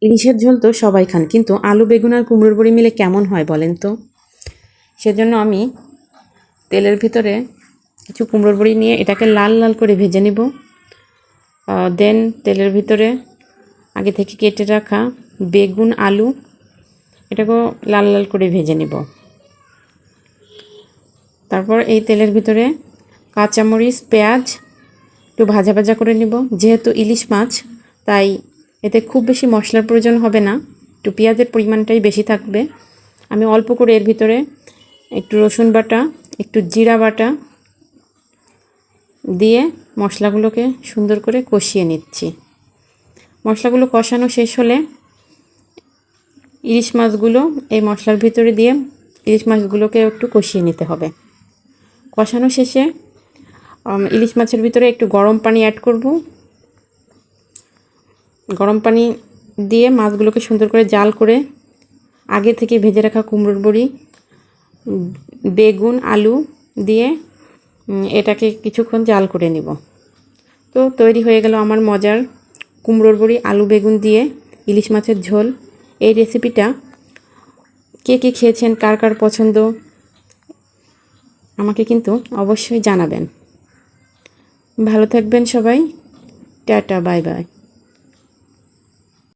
ইলিশের ঝোল তো সবাই খান, কিন্তু আলু বেগুন আর কুমড়োর বড়ি মিলে কেমন হয় বলেন তো। সেজন্য আমি তেলের ভিতরে কিছু কুমড়োর বড়ি নিয়ে এটাকে লাল লাল করে ভেজে নিব। দেন তেলের ভিতরে আগে থেকে কেটে রাখা বেগুন আলু এটাকেও লাল লাল করে ভেজে নিব। তারপর এই তেলের ভিতরে কাঁচামরিচ পেঁয়াজ একটু ভাজা ভাজা করে নিব। যেহেতু ইলিশ মাছ তাই এতে খুব বেশি মশলার প্রয়োজন হবে না, একটু পেঁয়াজের পরিমাণটাই বেশি থাকবে। আমি অল্প করে এর ভিতরে একটু রসুন বাটা একটু জিরা বাটা দিয়ে মশলাগুলোকে সুন্দর করে কষিয়ে নিচ্ছি। মশলাগুলো কষানো শেষ হলে ইলিশ মাছগুলো এই মশলার ভিতরে দিয়ে ইলিশ মাছগুলোকে একটু কষিয়ে নিতে হবে। কষানো শেষে ইলিশ মাছের ভিতরে একটু গরম পানি অ্যাড করব। গরম পানি দিয়ে মাছগুলোকে সুন্দর করে জাল করে আগে থেকে ভেজে রাখা কুমড়োর বড়ি বেগুন আলু দিয়ে এটাকে কিছুক্ষণ জাল করে নিব। তো তৈরি হয়ে গেল আমার মজার কুমড়োর বড়ি আলু বেগুন দিয়ে ইলিশ মাছের ঝোল। এই রেসিপিটা কে কে খেয়েছেন, কার কার পছন্দ আমাকে কিন্তু অবশ্যই জানাবেন। ভালো থাকবেন সবাই। Tata, bye bye.